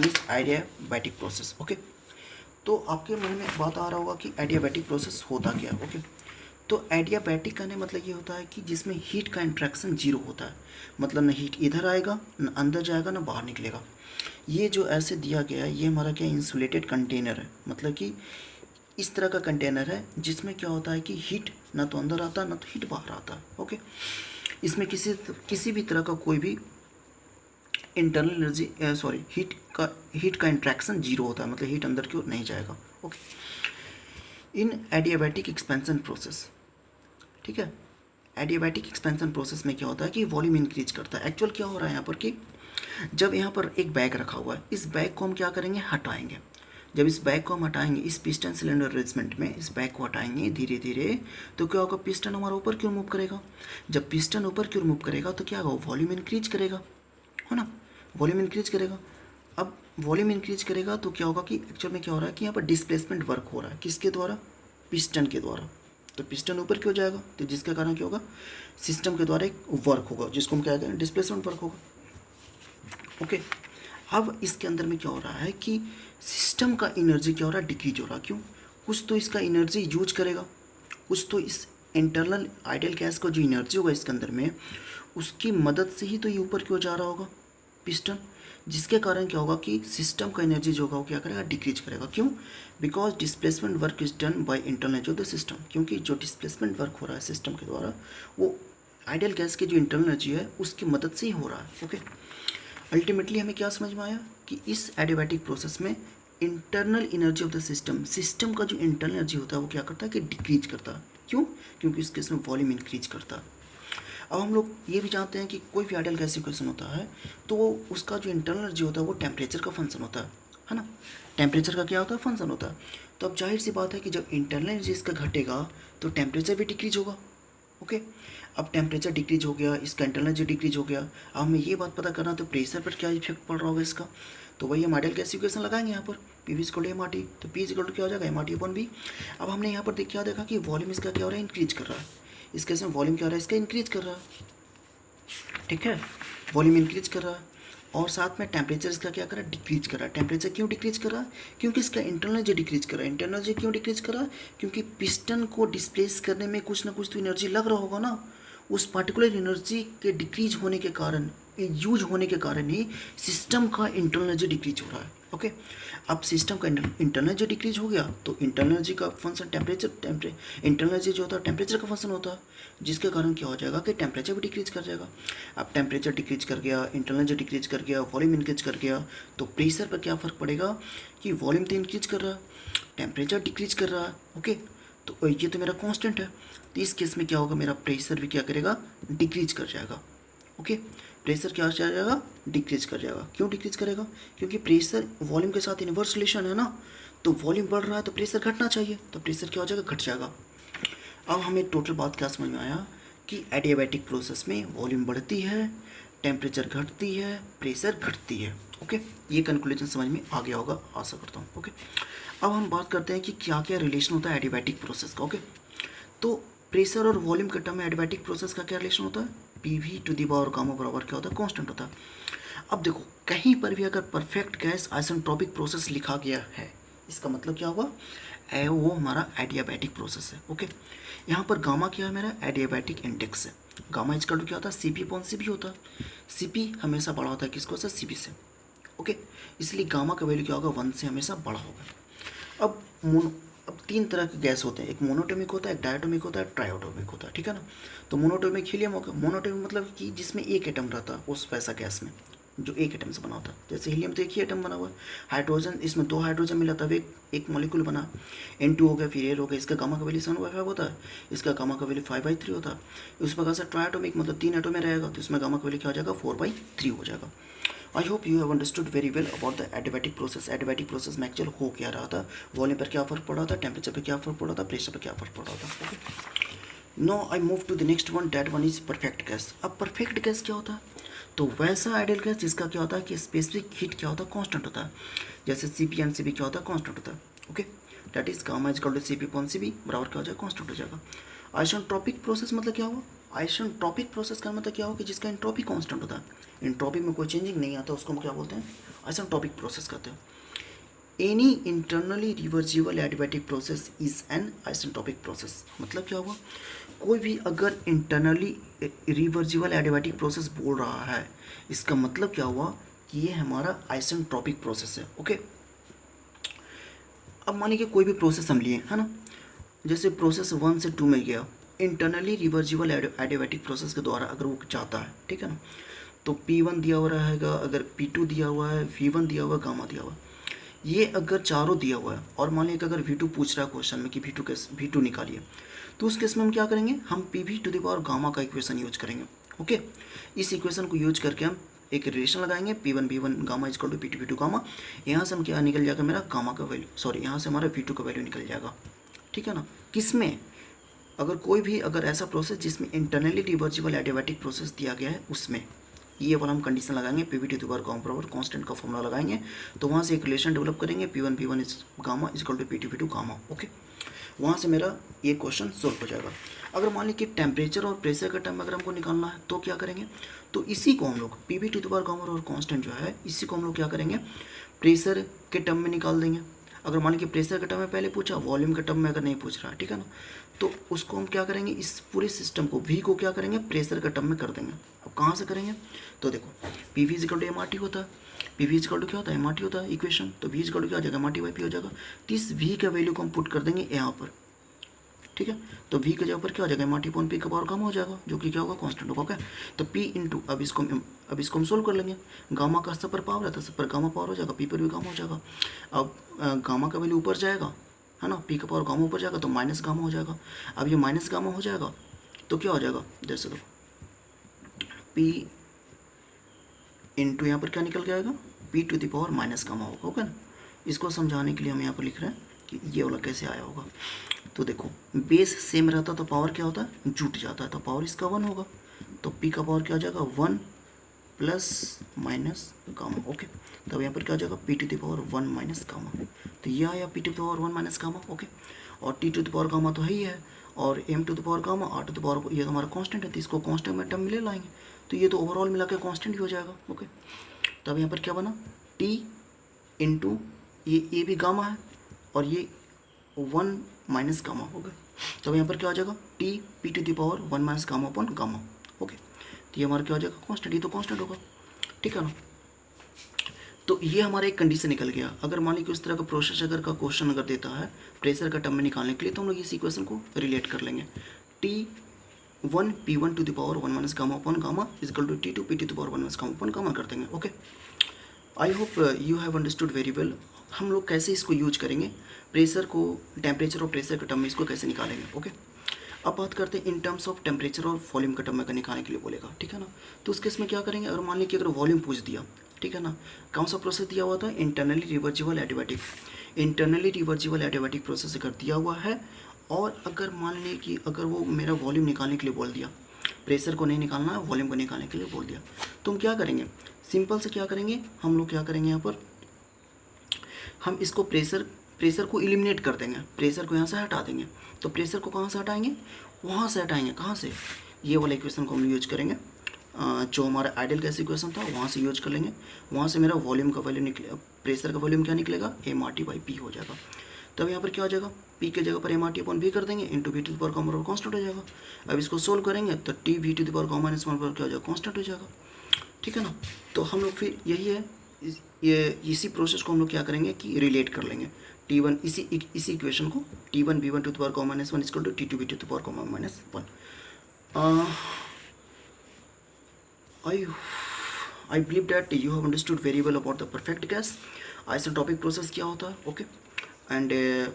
Is adiabatic process. Okay, तो आपके मन में बात आ रहा होगा कि एडियाबैटिक प्रोसेस होता क्या है। ओके, तो एडियाबैटिक कहने मतलब ये होता है कि जिसमें हीट का इंट्रैक्शन जीरो होता है, मतलब ना हीट इधर आएगा ना अंदर जाएगा ना बाहर निकलेगा। ये जो ऐसे दिया गया है ये हमारा क्या इंसुलेटेड कंटेनर है, मतलब कि इस तरह का कंटेनर है जिसमें क्या होता है कि हीट ना तो अंदर आता है ना तो हीट बाहर आता है। ओके, इसमें किसी भी तरह का कोई भी इंटरनल एनर्जी सॉरी हीट का इंट्रैक्शन जीरो होता है, मतलब हीट अंदर की ओर नहीं जाएगा। ओके, इन एडियाबैटिक एक्सपेंशन प्रोसेस, ठीक है, एडियाबैटिक एक्सपेंशन प्रोसेस में क्या होता है कि वॉल्यूम इंक्रीज करता है। एक्चुअल क्या हो रहा है यहाँ पर कि जब यहाँ पर एक बैग रखा हुआ है, इस बैग को हम क्या करेंगे, हटाएंगे। जब इस बैग को हम हटाएंगे, इस पिस्टन सिलेंडर अरेंजमेंट में इस बैग को हटाएंगे धीरे धीरे, तो क्या होगा, पिस्टन हमारा ऊपर क्यों मूव करेगा। जब पिस्टन ऊपर क्यों मूव करेगा तो क्या होगा, वॉल्यूम इंक्रीज करेगा, है ना, वॉल्यूम इंक्रीज करेगा। अब वॉल्यूम इंक्रीज करेगा तो क्या होगा कि एक्चुअल में क्या हो रहा है कि यहाँ पर डिस्प्लेसमेंट वर्क हो रहा है, किसके द्वारा, पिस्टन के द्वारा। तो पिस्टन ऊपर क्यों जाएगा, तो जिसके कारण क्या होगा, सिस्टम के द्वारा एक वर्क होगा जिसको हम क्या कहते हैं, डिस्प्लेसमेंट वर्क होगा। ओके, अब इसके अंदर में क्या हो रहा है कि सिस्टम का एनर्जी क्या हो रहा है, डिक्रीज हो रहा है। क्यों, कुछ तो इसका एनर्जी यूज करेगा, कुछ तो इस इंटरनल आइडियल गैस का जो एनर्जी होगा इसके अंदर में उसकी मदद से ही तो ये ऊपर क्यों जा रहा होगा पिस्टन, जिसके कारण क्या होगा कि सिस्टम का एनर्जी जो होगा वो क्या करेगा, डिक्रीज करेगा। क्यों, because displacement work is done by internal energy of the system, क्योंकि जो डिस्प्लेसमेंट वर्क हो रहा है सिस्टम के द्वारा वो आइडियल गैस की जो इंटरनल एनर्जी है उसकी मदद से ही हो रहा है। ओके, अल्टीमेटली हमें क्या समझ में आया कि इस एडियाबैटिक प्रोसेस में internal energy of the system का जो इंटरनल एनर्जी होता है वो क्या करता है कि डिक्रीज करता है। क्यों, क्योंकि इसके इसमें वॉल्यूम इंक्रीज करता है। अब हम लोग ये भी जानते हैं कि कोई भी आइडियल गैस इक्वेशन होता है तो उसका जो इंटरनल एनर्जी होता है वो टेम्परेचर का फंक्शन होता है ना, टेम्परेचर का क्या होता है, फंक्शन होता है। तो अब जाहिर सी बात है कि जब इंटरनल एनर्जी इसका घटेगा तो टेम्परेचर भी डिक्रीज होगा। ओके, अब टेम्परेचर डिक्रीज हो गया, इसका इंटरनल एनर्जी डिक्रीज हो गया। अब हमें ये बात पता करना तो प्रेशर पर क्या इफेक्ट पड़ रहा होगा इसका, तो वही हम आइडियल गैस इक्वेशन लगाएंगे यहाँ पर, P V equal to M R T, तो पी इक्वल टू क्या हो जाएगा, M R T upon B. अब हमने यहाँ पर क्या देखा कि वॉल्यूम इसका क्या हो रहा है, इंक्रीज कर रहा है, इसके इसमें वॉल्यूम क्या हो रहा है, इसका इंक्रीज कर रहा है, ठीक है, वॉल्यूम इंक्रीज कर रहा है। और साथ में टेम्परेचर इसका क्या कर रहा है, डिक्रीज कर रहा है। टेम्परेचर क्यों डिक्रीज कर रहा है, क्योंकि इसका इंटरनल एनर्जी डिक्रीज कर रहा है। इंटरनल एनर्जी क्यों डिक्रीज कर रहा है, क्योंकि पिस्टन को डिस्प्लेस करने में कुछ ना कुछ तो एनर्जी लग रहा होगा ना, उस पार्टिकुलर एनर्जी के डिक्रीज होने के कारण, यूज होने के कारण ही सिस्टम का इंटरनल एनर्जी डिक्रीज हो रहा है। ओके, अब सिस्टम का इंटरनल एनर्जी डिक्रीज हो गया तो इंटरनल एनर्जी का फंक्शन इंटरनल एनर्जी जो होता है टेम्परेचर का फंक्शन होता है, जिसके कारण क्या हो जाएगा कि टेम्परेचर भी डिक्रीज कर जाएगा। अब टेम्परेचर डिक्रीज कर गया, इंटरनल एनर्जी डिक्रीज कर गया, वॉल्यूम इंक्रीज कर गया, तो प्रेशर पर क्या फ़र्क पड़ेगा कि वॉल्यूम तो इंक्रीज कर रहा है, टेम्परेचर डिक्रीज कर रहा है। ओके, तो ये तो मेरा कांस्टेंट है, तो इस केस में क्या होगा, मेरा प्रेशर भी क्या करेगा, डिक्रीज कर जाएगा। ओके, प्रेशर क्या हो जाएगा, डिक्रीज कर जाएगा। क्यों डिक्रीज करेगा, क्योंकि प्रेशर वॉल्यूम के साथ इन्वर्स रिलेशन है ना, तो वॉल्यूम बढ़ रहा है तो प्रेशर घटना चाहिए, तो प्रेशर क्या हो जाएगा, घट जाएगा। अब हमें टोटल बात क्या समझ में आया कि एडियाबैटिक प्रोसेस में वॉल्यूम बढ़ती है, टेम्परेचर घटती है, प्रेशर घटती है। ओके, ये कंक्लूजन समझ में आ गया होगा, आशा करता हूँ। ओके, अब हम बात करते हैं कि क्या क्या रिलेशन होता है एडियाबैटिक प्रोसेस का। ओके, तो प्रेशर और वॉल्यूम के टर्म में एडियाबैटिक प्रोसेस का क्या रिलेशन होता है, P V to the power gamma बराबर क्या होता है, कांस्टेंट होता है। अब देखो कहीं पर भी अगर परफेक्ट गैस आइसेंट्रोपिक प्रोसेस लिखा गया है, इसका मतलब क्या हुआ, वो हमारा एडियाबैटिक प्रोसेस है। ओके, यहाँ पर गामा क्या है, मेरा एडियाबैटिक इंडेक्स है। गामा इजकल टू क्या होता है, C P upon C B होता है। सी पी हमेशा बड़ा होता है किसको से, सी बी से। ओके, इसलिए गामा का वैल्यू क्या होगा, 1 से हमेशा बड़ा होगा। अब 3 तरह के गैस होते हैं, एक मोनोटोमिक होता है, एक डायटोमिक होता है, ट्रायोटोमिक होता है, ठीक है ना। तो मोनोटोमिक हीलियम होगा। मोनोटोमिक मतलब कि जिसमें एक एटम रहता है, उस वैसा गैस में जो एक एटम से बना होता है। जैसे हीलियम तो एक ही एटम बना हुआ है, हाइड्रोजन इसमें 2 हाइड्रोजन मिला तब एक मॉलिक्यूल बना, N2 हो गया, फिर एयर हो गया। इसका गामा का वैल्यू 7/5 होता है, इसका गामा का वैल्यू 5/3 होता है। उस प्रकार से ट्रायोटोमिक मतलब 3 एटम में रहेगा, तो इसमें गामा का वैल्यू क्या हो जाएगा, 4/3 हो जाएगा। आई hope you have understood very well about the adiabatic process. Adiabatic process में एक्चुअल हो क्या रहा था, वॉल्यूम पर क्या फर्क पड़ रहा था, टेम्परेचर पर क्या फर्क पड़ रहा था, प्रेशर पर क्या फर्क पड़ रहा था। Okay, no I move to the next one, that one is perfect gas. अब परफेक्ट गैस क्या होता है, तो वैसा आइडियल गैस जिसका क्या होता है कि स्पेसिफिक हीट क्या होता है, कांस्टेंट होता है। जैसे C P and C B क्या होता है, कांस्टेंट होता है। Okay, that is gamma is equal to C P upon C B बराबर क्या हो जाएगा, कांस्टेंट हो जाएगा। आइसेंट्रोपिक प्रोसेस मतलब क्या हुआ, आइसेंट्रोपिक प्रोसेस का मतलब क्या हो कि जिसका एंट्रोपी कांस्टेंट होता है, एंट्रोपी में कोई चेंजिंग नहीं आता, उसको हम क्या बोलते हैं, आइसेंट्रोपिक प्रोसेस कहते हैं। Any internally reversible adiabatic process is an isentropic process. मतलब क्या हुआ, कोई भी अगर इंटरनली रिवर्सिबल एडियाबैटिक प्रोसेस बोल रहा है, इसका मतलब क्या हुआ कि ये हमारा आइसेंट्रोपिक प्रोसेस है। ओके, अब मान लीजिए कोई भी प्रोसेस हम लिए है ना, जैसे प्रोसेस 1 से 2 में गया, इंटरनली रिवर्सिबल एडियाबैटिक प्रोसेस के द्वारा अगर वो चाहता है, ठीक है ना, तो P1 दिया हुआ रहेगा, अगर P2 दिया हुआ है, V1 दिया हुआ है, गामा दिया हुआ है, ये अगर चारों दिया हुआ है और मान लीजिए अगर V2 पूछ रहा है क्वेश्चन में कि V2 निकालिए, तो उस केस में हम क्या करेंगे, हम PV to the power gamma का इक्वेशन यूज करेंगे। ओके, इस इक्वेशन को यूज करके हम एक रिलेशन लगाएंगे, P1 V1 gamma is equal to P2 V2 gamma. यहाँ से हम क्या निकल जाएगा, मेरा गामा का वैल्यू, सॉरी यहाँ से हमारा V2 का वैल्यू निकल जाएगा। ठीक है ना, किसमें, अगर कोई भी अगर ऐसा प्रोसेस जिसमें इंटरनली रिवर्सिबल एडियाबैटिक प्रोसेस दिया गया है, उसमें ये वाला हम कंडीशन लगाएंगे, PV to the power gamma बराबर कांस्टेंट का फॉर्मूला लगाएंगे, तो वहाँ से एक रिलेशन डेवलप करेंगे, P1 V1 is gamma is equal to P2 V2 gamma. Okay, वहाँ से मेरा ये क्वेश्चन सोल्व हो जाएगा। अगर मान लीजिए टेम्परेचर और प्रेशर का टर्म अगर हमको निकालना है तो क्या करेंगे, तो इसी को हम लोग PV to the power gamma और कांस्टेंट जो है, इसी को हम लोग क्या करेंगे, प्रेशर के टर्म में निकाल देंगे। अगर मान लीजिए प्रेशर के टर्म में पहले पूछा, वॉल्यूम के टर्म में अगर नहीं पूछ रहा है, ठीक है ना, तो उसको हम क्या करेंगे, इस पूरे सिस्टम को V को क्या करेंगे, प्रेशर के टर्म में कर देंगे। अब कहाँ से करेंगे, तो देखो PV इजकल टू MRT होता है, PV इजकल टू क्या होता है, MRT होता है इक्वेशन, तो V इजकल टू क्या हो जाएगा, MRT/P हो जाएगा। तो इस V का वैल्यू को हम पुट कर देंगे यहाँ पर, ठीक है, तो V के जगह पर क्या हो जाएगा, MRT/P का पावर कम हो जाएगा, जो कि क्या होगा, कांस्टेंट होगा। क्या, तो P इंटू, अब इसको हम सोल्व कर लेंगे, गामा का सब पर पावर रहता है, सब पर गामा पावर हो जाएगा, P पर भी गामा हो जाएगा। अब गामा का वैल्यू ऊपर जाएगा है ना, P का पावर गामा ऊपर जाएगा तो माइनस गामा हो जाएगा। अब ये माइनस गामा हो जाएगा तो क्या हो जाएगा, जैसे देखो P इंटू यहाँ पर क्या निकल के आएगा, P to the power minus gamma होगा। ओके ना, इसको समझाने के लिए हम यहाँ पर लिख रहे हैं कि ये वाला कैसे आया होगा। तो देखो बेस सेम रहता तो पावर क्या होता है, जुट जाता है, तो पावर इसका 1 होगा, तो P का पावर क्या हो जाएगा, 1 प्लस माइनस गामा। ओके, तब यहाँ पर क्या हो जाएगा, P to the power 1 minus gamma, तो ये आया P to the power 1 minus gamma. Okay, और T to the power gamma तो है ही है, और M to the power gamma, R to the power, ये तो हमारा कांस्टेंट है, तो इसको कांस्टेंट में टर्म में ले लाएंगे, तो ये तो ओवरऑल मिला के कांस्टेंट ही हो जाएगा। ओके, तब यहाँ पर क्या बना, T इंटू ये भी गामा है और ये 1 माइनस गामा हो गया, तब यहाँ पर क्या हो जाएगा, P to the power 1 minus gamma upon gamma. Okay, तो ये हमारा क्या हो जाएगा, कांस्टेंट, ये तो कांस्टेंट होगा। ठीक है ना, तो ये हमारा एक कंडीशन निकल गया। अगर मान लीजिए उस तरह का प्रोसेस अगर का क्वेश्चन अगर देता है प्रेशर का टर्म में निकालने के लिए, तो हम लोग इस इक्वेशन को रिलेट कर लेंगे, T1 P1 to the power 1 minus gamma upon gamma is equal to T2 P2 to the power 1 minus gamma upon gamma कर देंगे। Okay, I hope you have understood very well. हम लोग कैसे इसको यूज करेंगे, प्रेशर को, टेम्परेचर और pressure के टर्म में इसको कैसे निकालेंगे। ओके, अब बात करते हैं इन टर्म्स ऑफ टेम्परेचर और वॉल्यूम के टर्म में निकालने के लिए बोलेगा, ठीक है ना, तो उस केस में क्या करेंगे, अगर मान लीजिए अगर वॉल्यूम पूछ दिया, ठीक है ना, कौन सा प्रोसेस दिया हुआ था, internally reversible adiabatic, internally reversible adiabatic process अगर दिया हुआ है, और अगर मान लीजिए कि अगर वो मेरा वॉल्यूम निकालने के लिए बोल दिया, प्रेशर को नहीं निकालना है, वॉल्यूम को निकालने के लिए बोल दिया, तो हम क्या करेंगे, सिंपल से क्या करेंगे, हम लोग क्या करेंगे, यहाँ पर हम इसको प्रेशर को एलिमिनेट कर देंगे, प्रेशर को यहाँ से हटा देंगे, तो प्रेशर को कहाँ से हटाएंगे, वहाँ से हटाएंगे, कहाँ से, ये वाला इक्वेशन को हम यूज करेंगे, जो हमारा आइडियल गैस इक्वेशन था वहाँ से यूज कर लेंगे, वहाँ से मेरा वॉल्यूम का वैल्यू निकले, प्रेशर का वॉल्यूम क्या निकलेगा, MRT/P हो जाएगा। तब यहाँ पर क्या हो जाएगा, P के जगह पर MRT/V कर देंगे, into V to the power gamma बराबर कांस्टेंट हो जाएगा। अब इसको सोल्व करेंगे तो TV to the power gamma minus 1 पर क्या हो जाएगा, कांस्टेंट हो जाएगा। ठीक है ना, तो हम लोग फिर यही है, ये इसी प्रोसेस को हम लोग क्या करेंगे कि रिलेट कर लेंगे, T1 इसी इक्वेशन को T1 V1 to the power gamma minus 1 equal to T2 V2 to the power gamma minus 1। I believe that you have understood very well about the perfect gas, isentropic process क्या होता है। Okay, and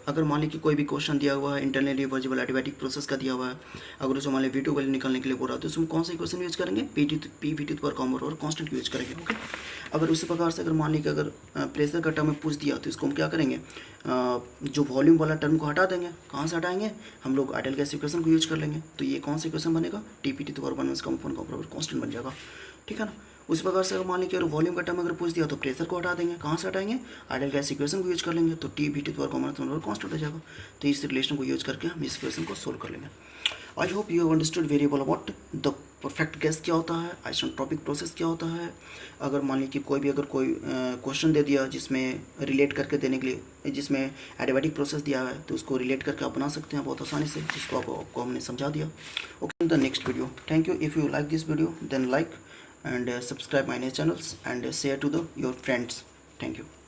अगर मान लीजिए कोई भी question दिया हुआ है इंटरनली रिवर्सिबल एडियाबैटिक प्रोसेस का दिया हुआ है, अगर उसमें मान लीजिए V2 वैल्यू निकालने के लिए बोल रहा है, तो उसमें कौन सा इक्वेशन यूज करेंगे, PV to the power gamma और कांस्टेंट यूज करेंगे। ओके, अगर उसी प्रकार से अगर मान लीजिए अगर प्रेशर का टर्म में पूछ दिया, तो इसको हम क्या करेंगे, जो वॉल्यूम वाला टर्म को हटा देंगे, कहाँ से हटाएंगे, हम लोग आइडियल गैस इक्वेशन को यूज कर लेंगे, तो ये कौन सा इक्वेशन बनेगा, TP to the power 1 minus gamma upon gamma बराबर कांस्टेंट बन जाएगा। ठीक है ना, उस प्रकार से अगर मान लीजिए अगर वॉल्यूम का टर्म अगर पूछ दिया तो प्रेशर को हटा देंगे, कहाँ से हटाएंगे, आइडियल गैस इक्वेशन को यूज कर लेंगे, तो टी वी टी द्वारा कॉमन नंबर कांस्टेंट हो जाएगा। तो इस रिलेशन को यूज करके हम इस इक्वेशन को सोल्व कर लेंगे। आई hope you have understood very well about the perfect gas क्या होता है, आइसोट्रोपिक प्रोसेस क्या होता है। अगर मान लीजिए कोई भी अगर कोई क्वेश्चन दे दिया जिसमें रिलेट करके देने के लिए, जिसमें एडियाबैटिक प्रोसेस दिया है, तो उसको रिलेट करके आप बना सकते हैं बहुत आसानी से, जिसको आपको हमने समझा दिया। Okay, the next video. Thank you. If you like this video then like and subscribe my channels and share to your friends. Thank you.